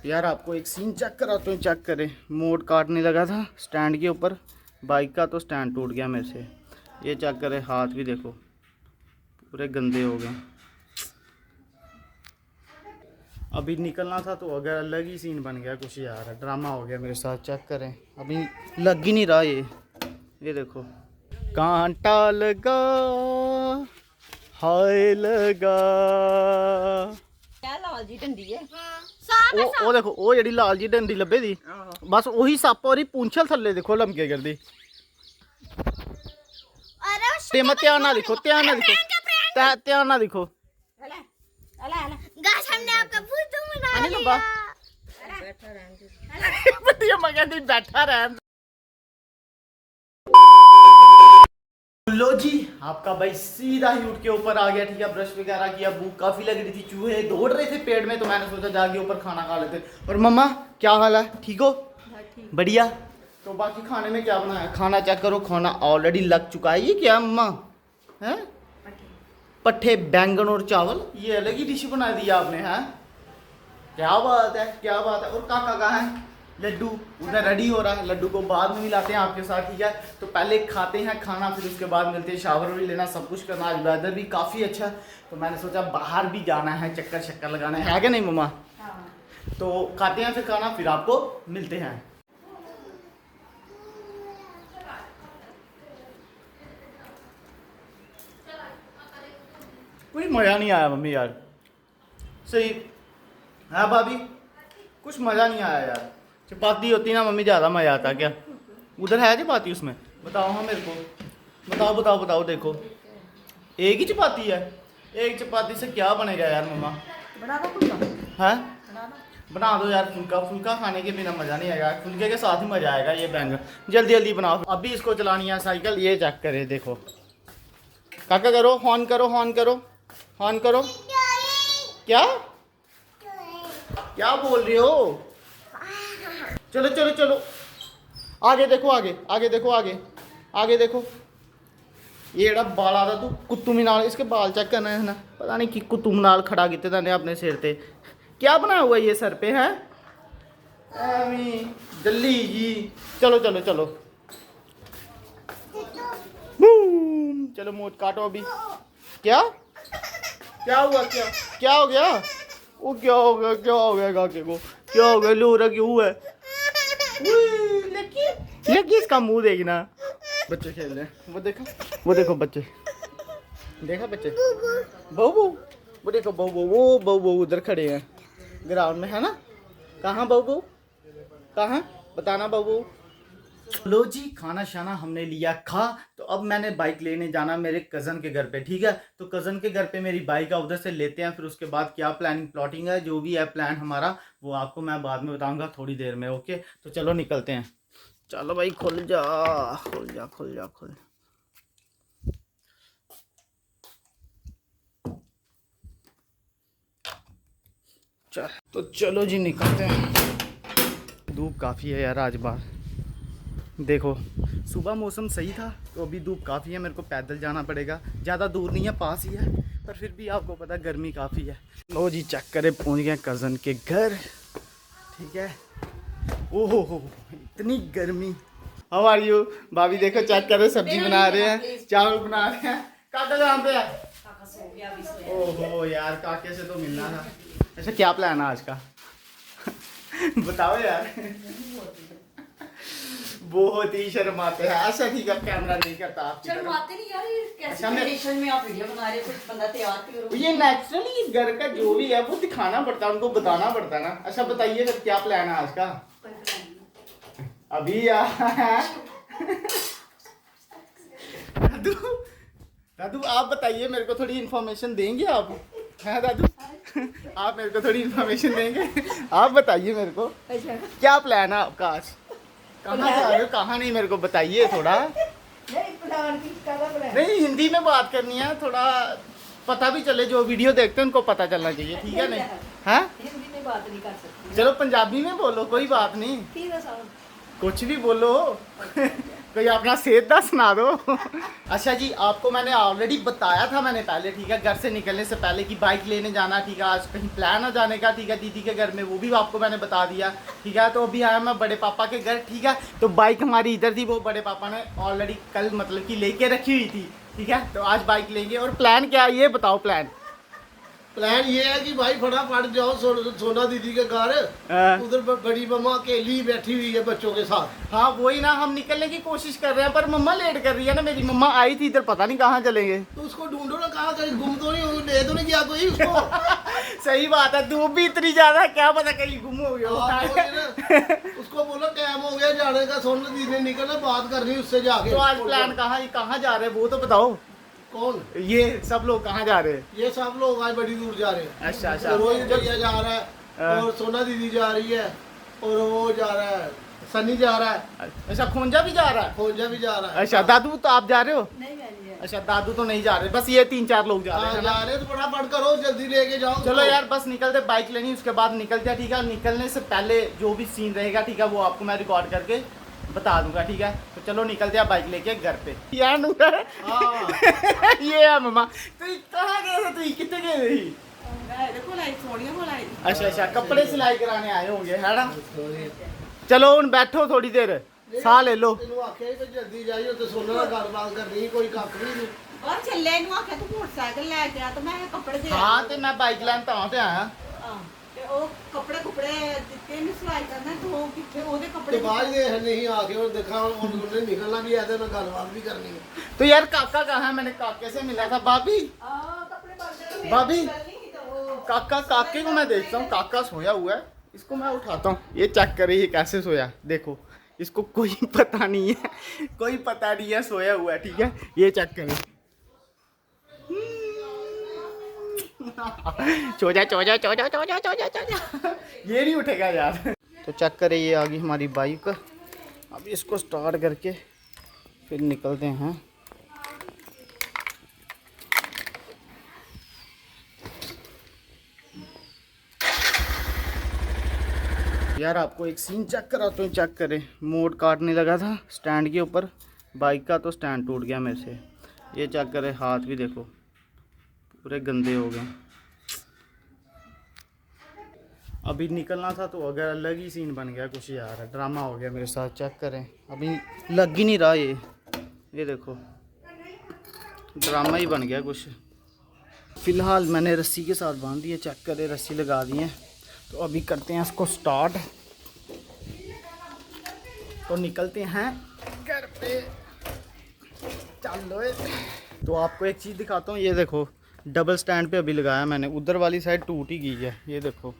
यार आपको एक सीन चेक कराता हूँ, चेक करें। मोड काटने लगा था स्टैंड के ऊपर बाइक का, तो स्टैंड टूट गया मेरे से। ये चेक करें, हाथ भी देखो पूरे गंदे हो गए। अभी निकलना था तो अगर अलग ही सीन बन गया कुछ यार, ड्रामा हो गया मेरे साथ। चेक करें, अभी लग ही नहीं रहा ये देखो। कांटा लगा हाय लगा। क्या लाल जी डंडी है? ਉਹ ਦੇਖੋ, ਉਹ ਜਿਹੜੀ ਲਾਲ ਜੀ ਡੰਡੀ ਲੱਭੇ ਦੀ, ਬਸ ਉਹੀ ਸੱਪ ਉਹਦੀ ਪੂੰਛਲ ਥੱਲੇ ਦੇਖੋ ਲਮਕੇ ਕਰਦੀ। ਤੇ ਮੈਂ ਧਿਆਨ ਨਾਲ ਦੇਖੋ, ਧਿਆਨ ਨਾਲ ਦੇਖੋ, ਧਿਆਨ ਨਾਲ ਦੇਖੋ। गाइस हमने आपका भूत बना नहीं लिया। बैठा रहने दे। बतिया मैं कहती बैठा रह। लो जी, आपका भाई सीधा ही उठ के ऊपर आ गया, ठीक है। ब्रश वगैरह किया, भूख काफी लग रही थी, चूहे दौड़ रहे थे पेड़ में, तो मैंने सोचा जाके ऊपर खाना खा लेते। और मम्मा क्या हाल है, ठीक हो? बढ़िया। तो बाकी खाने में क्या बनाया? खाना चेक करो, खाना ऑलरेडी लग चुका है। ये क्या मम्मा है? पट्ठे बैंगन और चावल, ये अलग ही डिश बना दी आपने, हैं? क्या बात है, क्या बात है। और काका कहाँ है? लड्डू उधर रेडी हो रहा है। लड्डू को बाद में मिलाते हैं आपके साथ, ठीक है। तो पहले खाते हैं खाना, फिर उसके बाद मिलते हैं। शावर भी लेना, सब कुछ करना। आज वेदर भी काफ़ी अच्छा, तो मैंने सोचा बाहर भी जाना है, चक्कर शक्कर लगाना है क्या नहीं मम्मा? तो खाते हैं फिर खाना, फिर आपको मिलते हैं। कोई मज़ा नहीं आया मम्मी यार, सही है भाभी, कुछ मज़ा नहीं आया यार। चपाती होती ना मम्मी, ज़्यादा मज़ा आता क्या? उधर है चपाती उसमें? बताओ हाँ मेरे को, बताओ बताओ बताओ। देखो एक ही चपाती है, एक चपाती से क्या बनेगा यार मम्मा? बना दो फुल्का। है बना बना दो यार फुल्का। फुल्का खाने के बिना मज़ा नहीं आएगा, फुल्के के साथ ही मज़ा आएगा। ये बैंगन जल्दी जल्दी बनाओ, अभी इसको चलानी है साइकिल। ये चेक करे देखो, काका करो, हॉर्न करो, हॉर्न करो, हॉर्न करो। क्या क्या बोल रही हो? चलो चलो चलो, आगे देखो, आगे आगे देखो, आगे आगे देखो। ये जरा बाल आता तू कुत्तू मीनाल, इसके बाल चेक करना है ना, पता नहीं कि कुत्तू मीनाल खड़ा किते ने अपने सिर पे। क्या बनाया हुआ ये सर पे है? जल्दी जी, चलो चलो चलो, बूम। चलो मोट काटो अभी। क्या क्या हुआ? क्या हो गया? वो क्या हो गया, क्या हो गया काके को? क्या हो गया? लो रहा क्यों है? लकी इसका मुंह देखी ना। बच्चे खेल रहे हैं, वो देखो, वो देखो बच्चे, देखा बच्चे, बहू बहू, वो देखो बहू बहू, वो बहू बहू उधर खड़े हैं ग्राउंड में, है ना? कहाँ बहू बहू, कहाँ बताना बहू बहू। लो जी, खाना शाना हमने लिया खा, तो अब मैंने बाइक लेने जाना मेरे कज़न के घर पे, ठीक है। तो कज़न के घर पे मेरी बाइक है, उधर से लेते हैं। फिर उसके बाद क्या प्लानिंग प्लॉटिंग है, जो भी है प्लान हमारा, वो आपको मैं बाद में बताऊंगा थोड़ी देर में, ओके। तो चलो निकलते हैं। चलो भाई, खुल जा खुल जा खुल जा खुल। तो चलो जी निकलते हैं। धूप काफ़ी है यार आज बाहर, देखो सुबह मौसम सही था, तो अभी धूप काफ़ी है। मेरे को पैदल जाना पड़ेगा, ज़्यादा दूर नहीं है, पास ही है, पर फिर भी आपको पता गर्मी काफ़ी है। लो जी चेक करें, पहुंच गए कज़न के घर, ठीक है। ओहो हो, इतनी गर्मी। How are you? भाभी देखो चेक करें, सब्जी बना रहे हैं, चावल बना रहे हैं। काका कहाँ पे है? ओहो यार, काके से तो मिलना था। अच्छा क्या प्लान है आज का? बताओ यार। बहुत ही शर्माते हैं। अच्छा ठीक है, कैमरा नहीं करता आपकी तरफ। शर्माते नहीं यार, ये कैसी अच्छा, मैं- कंडीशन में आप वीडियो बना रहे हो, कुछ बंदा तैयार करो। ये नेचुरली घर का जो भी है वो दिखाना पड़ता है, उनको बताना पड़ता है ना। अच्छा बताइए फिर क्या प्लान है आज का? अभी दादू, दादू आप बताइए, मेरे को थोड़ी इन्फॉर्मेशन देंगे आप? हैं दादू? आप मेरे को थोड़ी इन्फॉर्मेशन देंगे? आप बताइए मेरे को, अच्छा क्या प्लान है आपका आज? कहाँ जा रहे हो, कहाँ नहीं, मेरे को बताइए थोड़ा। नहीं, प्लान की क्या प्लान? नहीं, हिंदी में बात करनी है, थोड़ा पता भी चले, जो वीडियो देखते हैं उनको पता चलना चाहिए, ठीक है नहीं? हाँ हिंदी में बात नहीं कर सकती। चलो पंजाबी में बोलो, कोई बात नहीं, ठीक है साहब। कुछ भी बोलो। कोई अपना सेहत सुना दो। अच्छा जी, आपको मैंने ऑलरेडी बताया था मैंने पहले, ठीक है, घर से निकलने से पहले कि बाइक लेने जाना, ठीक है, आज कहीं प्लान है जाने का, ठीक है, दीदी के घर में, वो भी आपको मैंने बता दिया, ठीक है। तो अभी आया मैं बड़े पापा के घर, ठीक है। तो बाइक हमारी इधर थी, वो बड़े पापा ने ऑलरेडी कल मतलब कि लेके रखी हुई थी, ठीक है। तो आज बाइक लेंगे। और प्लान क्या है ये बताओ। प्लान ये है कि भाई फटाफट जाओ सोना दीदी के घर, उधर बड़ी मम्मा अकेली बैठी हुई है बच्चों के साथ। हाँ वही ना, हम निकलने की कोशिश कर रहे हैं पर मम्मा लेट कर रही है ना। मेरी मम्मा आई थी इधर, पता नहीं कहाँ चलेंगे। तो उसको ढूंढो ना, कहाँ कहीं गुम तो नहीं हो, ले तो नहीं गया कोई उसको। सही बात है, धूप भी इतनी ज्यादा, क्या पता कहीं गुम हो गया हो। उसको बोलो टाइम हो गया जाने का, सोना दीदी ने निकलना, बात करनी उससे जाके। तो आज प्लान कहाँ जा रहे हैं वो तो बताओ। कौन? ये सब लोग कहाँ जा रहे हैं? ये सब लोग आज बड़ी दूर जा रहे हैं। अच्छा अच्छा। तो रोहित भैया जा रहा है और सोना दीदी जा रही है और वो जा रहा है, सनी जा रहा है। अच्छा, खोंजा भी जा रहा है? खोजा भी जा रहा है। अच्छा, दादू तो आप जा रहे हो? नहीं मैं नहीं है। अच्छा, दादू तो नहीं जा रहे, बस ये 3-4 लोग जा रहे हाँ, हैं जा ना? रहे हैं तो फटाफट करो, जल्दी लेके जाओ। चलो यार, बस निकलते, बाइक लेनी उसके बाद निकलते हैं, ठीक है। निकलने से पहले जो भी सीन रहेगा, ठीक है, वो आपको मैं रिकॉर्ड करके बता दूंगा, ठीक है। तो चलो निकलते हैं बाइक लेके घर पे। यार नूरा हाँ। ये है मम्मा। तो कहाँ गए थे तुम, कितने गए थे? देखो लाई सोनिया को लाई। अच्छा अच्छा, कपड़े सिलाई कराने आए होंगे, है ना। चलो उन बैठो थोड़ी देर, साह ले लो। तेनू आखे कि जल्दी जाइयो ते सोना नाल गलबात करनी, कोई कख भी नहीं। और ਚੱਲੇ ਨੂੰ ਆਖਿਆ ਤੂੰ ਮੋਟਰਸਾਈਕਲ ਲੈ ਕੇ ਆ ਤੇ ਮੈਂ ਕੱਪੜੇ ਦੇ हाँ तो मैं बाइक लाइन तो आया ਹਾਂ ਤੇ ਉਹ ਕੱਪੜੇ ਦਿੱਤੇ ਨਹੀਂ ਸਿਲਾਈ ਕਰਨਾ ਦੋ ਕਿੱਥੇ ਉਹਦੇ ਤੇ ਕੱਪੜੇ ਬਾਅਦ ਦੇ नहीं आके और देखा उन्होंने निकलना भी है तो ना गलबात भी करनी है। तो यार काका कहाँ है? मैंने काके से मिला था। भाभी ਕੱਪੜੇ ਬਣ ਜਾਣਗੇ भाभी, ਨਹੀਂ ਤਾਂ ਉਹ काका, काके को मैं देखता हूँ, काका सोया हुआ है, इसको मैं उठाता हूँ। ये चेक करे, ये कैसे सोया, देखो, इसको कोई पता नहीं है, कोई पता नहीं है, सोया हुआ है, ठीक है। ये चेक करें, सो जा सो जा सो जा सो जा सो जा सो जा, ये नहीं उठेगा यार। तो चेक करें, ये आ गई हमारी बाइक। अब इसको स्टार्ट करके फिर निकलते हैं। यार आपको एक सीन चेक कराता हूँ, चेक करें। मोड़ काटने लगा था स्टैंड के ऊपर बाइक का, तो स्टैंड टूट गया मेरे से। ये चेक करें, हाथ भी देखो पूरे गंदे हो गए। अभी निकलना था तो अगर अलग ही सीन बन गया कुछ यार, ड्रामा हो गया मेरे साथ। चेक करें, अभी लग ही नहीं रहा ये देखो, ड्रामा ही बन गया कुछ। फ़िलहाल मैंने रस्सी के साथ बांध दिए, चेक करें, रस्सी लगा दी है। तो अभी करते हैं इसको स्टार्ट, तो निकलते हैं घर पे। चलो तो आपको एक चीज़ दिखाता हूँ, ये देखो, डबल स्टैंड पे अभी लगाया मैंने, उधर वाली साइड टूट ही गई है, ये देखो,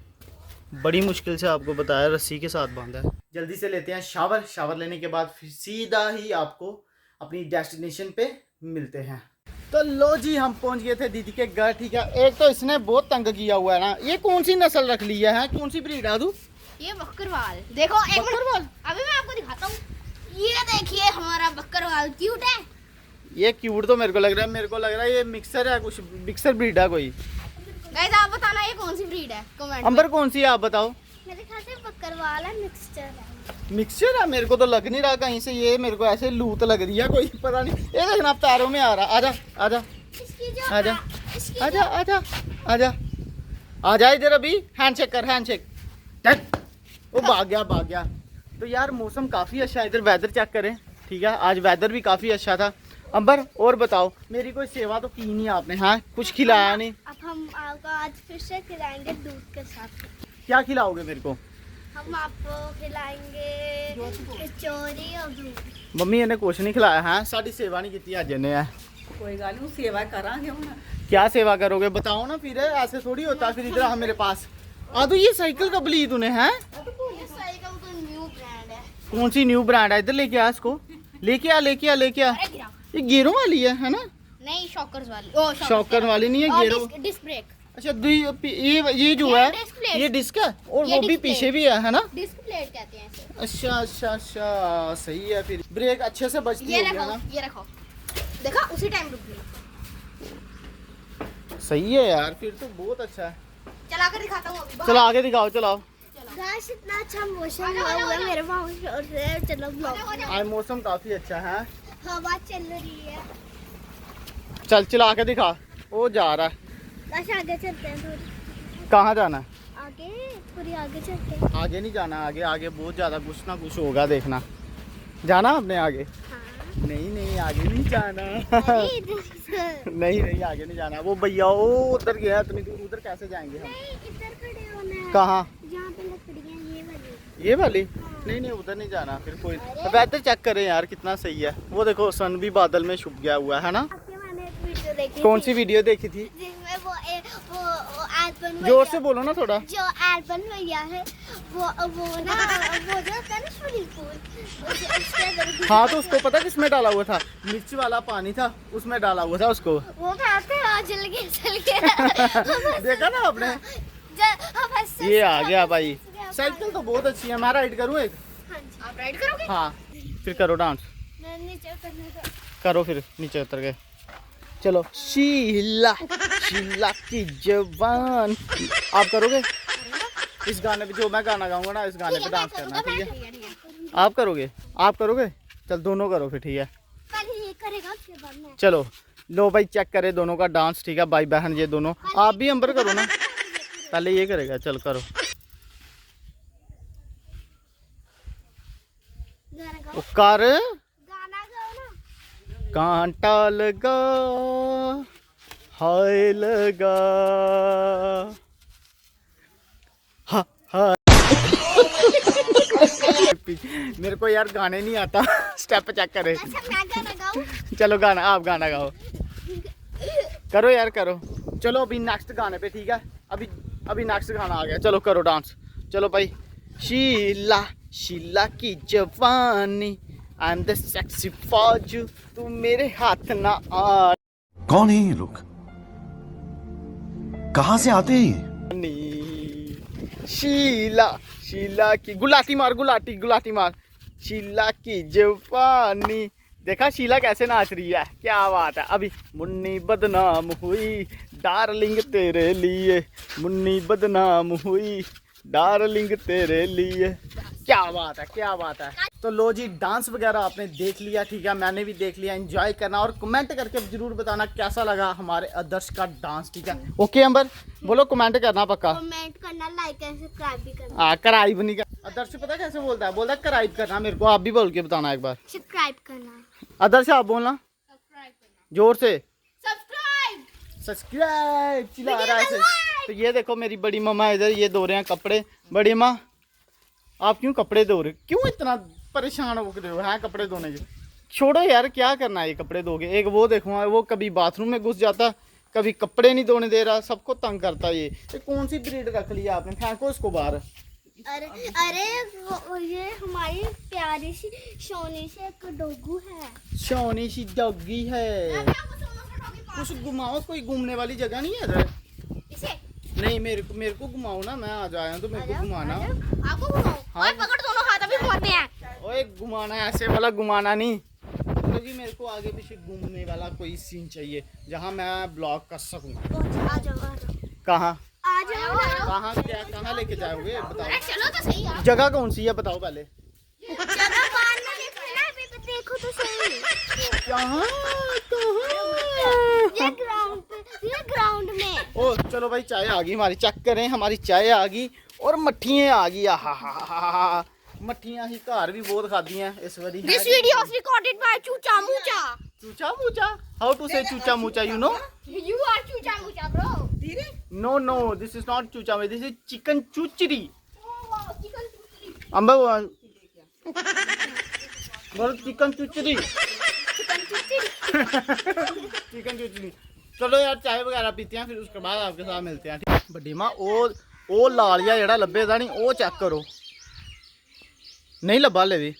बड़ी मुश्किल से आपको बताया, रस्सी के साथ बांधा है। जल्दी से लेते हैं शावर, शावर लेने के बाद फिर सीधा ही आपको अपनी डेस्टिनेशन पे मिलते हैं। तो लो जी, हम पहुंच गए थे दीदी के घर, ठीक है। एक तो इसने बहुत तंग किया हुआ है ना। ये कौन सी नस्ल रख ली है, कौन सी ब्रीड है तू? ये बकरवाल देखो, एक बकरवाल अभी मैं आपको दिखाता हूँ। ये देखिए हमारा बकरवाल क्यूट है। ये क्यूट तो मेरे को लग रहा है ये मिक्सर है, कुछ मिक्सर ब्रीड है कोई। गाइस आप बताना ये कौन सी ब्रीड है कमेंट अंबर कौन सी है आप बताओ। मेरे ख्याल से बकरवाल है, मिक्सचर है। मिक्सचर है, मेरे को तो लग नहीं रहा कहीं से, ये मेरे को ऐसे लूत लग रही है, कोई पता नहीं। ये देखना पैरों में आ रहा। आजा आजा इसकी जो आजा इसकी आजा आजा आजा आजा इधर, अभी हैंडशेक कर, हैंडशेक। वो भाग गया। तो यार मौसम काफ़ी अच्छा है इधर, वेदर चेक करें, ठीक है। आज वेदर भी काफ़ी अच्छा था। अंबर और बताओ, मेरी कोई सेवा तो की नहीं आपने? हाँ, कुछ खिलाया नहीं। अब हम आपको आज फिर से खिलाएंगे दूध के साथ। क्या खिलाओगे मेरे को? हम आपको खिलाएंगे कचौरी और दूध। मम्मी इन्हें कुछ नहीं खिलाया है, साड़ी सेवा नहीं की अज ने। ਕੋਈ ਗੱਲ ਨਹੀਂ ਸੇਵਾ ਕਰਾਂਗੇ ਹੁਣ। क्या सेवा करोगे बताओ ना, फिर ऐसे थोड़ी होता। फिर इधर आ मेरे पास। आदू ये साइकिल कब ली तूने? हैं ये साइकिल तो न्यू ब्रांड है। कौन सी न्यू ब्रांड है? इधर लेके आ इसको, लेके आ। अरे गिरा। ये गेरों वाली है ना? नहीं शॉकर्स वाली। ओ शॉकर वाली नहीं है, और गेरों। Disc brake. अच्छा ये जो ये है डिस्क प्लेट। ये डिस्क है, और ये वो भी डिस्क पीछे प्लेट। भी है ना? डिस्क प्लेट कहते हैं इसे। अच्छा सही है। फिर ब्रेक अच्छे से बचती ये होगी रखो, ना? ये रखो, देखा उसी टाइम रुक गई। सही है यार, फिर तो बहुत अच्छा है। चला कर दिखाता हूँ अभी। चलो आगे दिखाओ, चलाओ। चलो गाइस इतना अच्छा मौसम हुआ है मेरे वहां से। चलो ब्लॉग आज मौसम काफी अच्छा है। हवा चल रही है। चल चला के दिखा। वो जा रहा है। बस आगे चलते हैं थोड़ी। कहाँ जाना है? आगे पूरी आगे चलते हैं। आगे नहीं जाना, आगे आगे बहुत ज्यादा कुछ ना कुछ होगा, देखना। जाना अपने आगे? हाँ। नहीं नहीं आगे नहीं जाना। अरे इधर से। नहीं नहीं आगे नहीं जाना। वो भैया वो उधर गया, इतनी दूर उधर कैसे जाएंगे हम? नहीं इधर खड़े होना है। कहाँ? जहाँ पे लकड़ियाँ ये वाली। ये वाली? नहीं नहीं उधर नहीं जाना। फिर कोई वेदर चेक करें यार कितना सही है। वो देखो सन भी बादल में छुप गया हुआ है ना। आपके मैंने एक वीडियो देखी कौन थी, सी वीडियो देखी थी? जिसमें वो एल्बम जोर से बोलो ना थोड़ा। जो एल्बम भैया है वो ना वो जो होता है ना स्विमिंग पूल उसके अंदर हाँ तो उसको पता किसमें डाला हुआ था? मिर्च वाला पानी था उसमें डाला हुआ था उसको। वो खाते हैं चल के देखा ना आपने? ये आ गया भाई। साइकिल तो बहुत अच्छी है। मैं राइड करूँ एक? हाँ जी। आप राइड करोगे? हाँ फिर करो डांस। मैं नीचे उतरने का। करो फिर नीचे उतर के। चलो शीला शीला की जवान। आप करोगे इस गाने पे? जो मैं गाना गाऊंगा ना इस गाने पे डांस करना, ठीक है? आप करोगे? आप करोगे? चल दोनों करो फिर, ठीक है? पहले ये करेगा उसके बाद मैं। चलो लो भाई चेक करे दोनों का डांस, ठीक है? भाई बहन ये दोनों। आप भी अंबर करो ना। पहले ये करेगा, चल करो। गाना गाओ। ओ कर। गाना गाओ ना। कांटा लगा हाय लगा हा हा। मेरे को यार गाने नहीं आता। स्टेप चेक करे। अच्छा मैं गाना गाऊं? चलो गाना, आप गाना गाओ। करो यार करो। चलो अभी नेक्स्ट गाने पे, ठीक है? अभी नेक्स्ट गाना आ गया। चलो करो डांस। चलो भाई। शीला शीला की जवानी आई एम द सेक्सी फौज, तू मेरे हाथ ना आ। कौन है ये लोग? कहां से आते हैं ये? शीला शीला की गुलाटी मार, गुलाटी गुलाटी मार। शीला की जवानी। देखा शीला कैसे नाच रही है, क्या बात है। अभी मुन्नी बदनाम हुई डार्लिंग तेरे लिए, मुन्नी बदनाम हुई डार्लिंग तेरे लिए। क्या बात है, क्या बात है। तो लो जी डांस वगैरह आपने देख लिया, ठीक है? मैंने भी देख लिया। एंजॉय करना और कमेंट करके जरूर बताना कैसा लगा हमारे आदर्श का डांस, ठीक है? ओके अंबर बोलो, कमेंट करना पक्का। कमेंट करना, लाइक एंड सब्सक्राइब भी करना। हाँ कराइब नहीं कर। आदर्श पता कैसे बोलता है? बोलता है कराइब करना। मेरे को आप भी बोल के बताना एक बार। सब्सक्राइब करना। आदर्श आप बोलना सब्सक्राइब करना। जोर से। सब्सक्राइब। सब्सक्राइब चिल्ला रहा है ऐसे। तो ये देखो मेरी बड़ी मम्मा इधर ये धो रहे हैं कपड़े। बड़ी माँ आप क्यों कपड़े धो रहे हो? क्यों इतना परेशान हो रहे हो? हैं कपड़े धोने के? छोड़ो यार, क्या करना है ये कपड़े धोगे। एक वो देखो वो कभी बाथरूम में घुस जाता, कभी कपड़े नहीं धोने दे रहा, सबको तंग करता ये कौन सी ब्रीड रख लिया आपने? फेंको इसको बाहर। अरे ये हमारी प्यारी सी सोनी से एक डोगू है। सोनी सी डॉगी है। कुछ घुमाओ, कोई घूमने वाली जगह नहीं है इधर? इसे नहीं मेरे को घुमाओ ना। मैं आ जाया तो मेरे को घुमाना। आपको घुमाओ। हाँ। और पकड़, दोनों हाथ अभी घुमाते हैं। ओए घुमाना ऐसे वाला घुमाना नहीं। तो जी मेरे को आगे पीछे घूमने वाला कोई सीन चाहिए जहाँ मैं ब्लॉग कर सकूँ। आ जाओ। कहाँ? आ जाओ। कहाँ क्या कहाँ लेके जाओगे बताओ? अरे चलो तो सही यार। जगह कौन सी है बताओ पहले। जगह बाद में देखना, अभी तो देखो तो सही। कहाँ ये ग्राउंड में। ओ चलो भाई चाय आ गई हमारी। चेक करें हमारी चाय आ गई और मट्ठियाँ आ गई। हा मट्ठियाँ ही घर भी बहुत खादी हैं इस बारी। This video is recorded by Chucha Mucha. Chucha Mucha. How to say Chucha Mucha you know? You are Chucha Mucha, bro. No this is not Chucha, this is chicken chuchri. Oh wow, chicken chuchri. अंबा बोलो चिकन चूचरी। चिकन चूचरी। चलो यार चाय वगैरह पीते हैं फिर उसके बाद आपके साथ मिलते हैं, ठीक है? बड्डी माँ ओ लाल जिहा जेड़ा लब्भे दा नहीं ओ चेक करो। नहीं लब्भा ले भी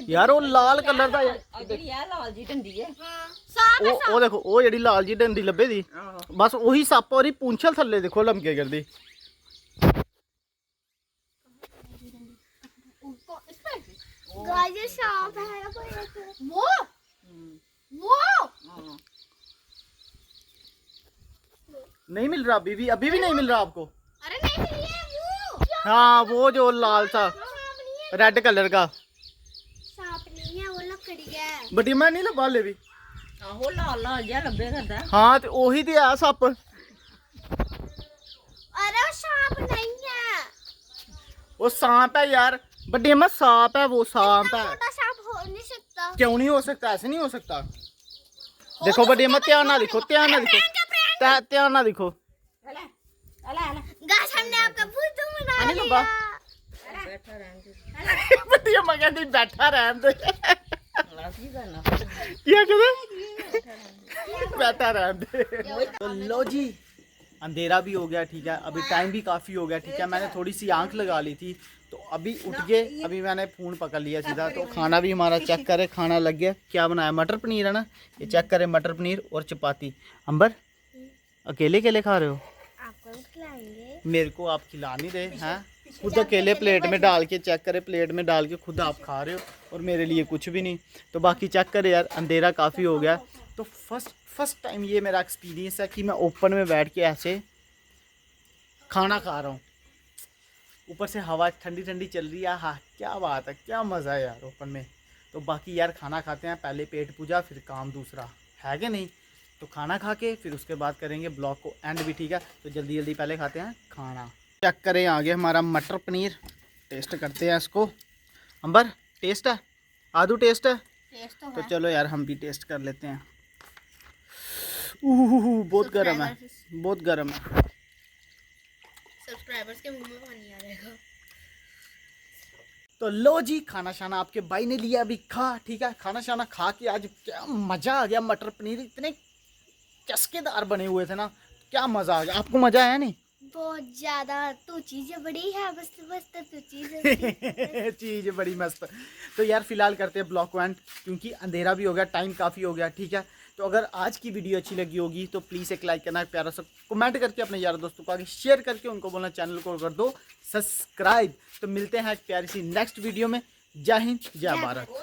यार वो लाल कलर दा लाल जी डंडी है। ओ देखो ओ जेड़ी लाल जी डंडी लब्भे दी बस ओही सप्प और पूंछल थल्ले देखो लमके करदी। Guys, ये सांप है कोई एक। वो नहीं मिल रहा अभी भी नहीं मिल रहा आपको? अरे नहीं, ये वो क्या हाँ वो जो लाल सा रेड कलर का सांप नहीं है, वो लकड़ी है। बड़ी मैं नहीं लबा ले भी ਆਹੋ ਲਾਲ ਲਾਲ ਜਿਹਾ ਲੱਭੇ ਕਰਦਾ हाँ तो ओही तो है सप अरे वो सांप नहीं है, वो सांप है यार, बड़ी अम्मा सांप है, वो सांप है। छोटा सांप हो नहीं सकता। क्यों नहीं हो सकता, ऐसे नहीं हो सकता। देखो बड़ी अम्मा ध्यान ना दिखो, ध्यान ना दिखो, ध्यान ना दिखो। ਹਲਾ ਹਲਾ ਹਲਾ गाइस हमने आपका भूत बना अनिल लिया। बाबा। ਬੈਠਾ ਰਹਿਣ ਦੇ बड़ी अम्मा कहती बैठा रहने दे। ਹਲਾ ਕੀ ਕਰਨਾ क्या कहते बैठा रहने दे। तो लो जी अंधेरा भी हो गया, ठीक है, अभी टाइम भी काफ़ी हो गया, ठीक है। मैंने थोड़ी सी आंख लगा ली थी तो अभी उठ गए, अभी मैंने फ़ोन पकड़ लिया सीधा। तो खाना भी हमारा चेक करे, खाना लग गया। क्या बनाया, मटर पनीर है ना, ये चेक करें, मटर पनीर और चपाती। अंबर अकेले अकेले खा रहे हो? आपको भी खिलाएंगे। मेरे को आप खिला नहीं रहे हैं, खुद अकेले प्लेट में डाल के, चेक करे प्लेट में डाल के खुद आप खा रहे हो और मेरे लिए कुछ भी नहीं। तो बाकी चेक करे यार, अंधेरा काफ़ी हो गया। तो फर्स्ट टाइम ये मेरा एक्सपीरियंस है कि मैं ओपन में बैठ के ऐसे खाना खा रहा हूँ, ऊपर से हवा ठंडी ठंडी चल रही है। हाँ क्या बात है, क्या मज़ा है यार ओपन में। तो बाकी यार खाना खाते हैं, पहले पेट पूजा फिर काम दूसरा, है कि नहीं। तो खाना खा के फिर उसके बाद करेंगे ब्लॉग को एंड भी, ठीक है। तो जल्दी जल्दी पहले खाते हैं खाना। चेक करें आगे हमारा मटर पनीर, टेस्ट करते हैं इसको। अंबर टेस्ट है, आदू टेस्ट है, टेस्ट तो तो है। चलो यार हम भी टेस्ट कर लेते हैं। बहुत गर्म है, बहुत गर्म है। सब्सक्राइबर्स के मुंह में पानी आ जाएगा। तो लो जी खाना शाना आपके भाई ने लिया अभी खा, ठीक है। खाना शाना खा के आज क्या मज़ा आ गया। मटर पनीर इतने चस्केदार बने हुए थे ना, क्या मज़ा आ गया। आपको मज़ा आया नहीं? बहुत ज्यादा। तू चीजें बड़ी है, बस तू चीजें चीज़ बड़ी मस्त। तो यार फिलहाल करते हैं ब्लॉग को एंड, क्योंकि अंधेरा भी हो गया, टाइम काफ़ी हो गया, ठीक है। तो अगर आज की वीडियो अच्छी लगी होगी तो प्लीज़ एक लाइक करना, प्यारा सा कमेंट करके अपने यार दोस्तों को आगे शेयर करके उनको बोलना चैनल को कर दो सब्सक्राइब। तो मिलते हैं एक प्यारी सी नेक्स्ट वीडियो में। जय हिंद, जय भारत।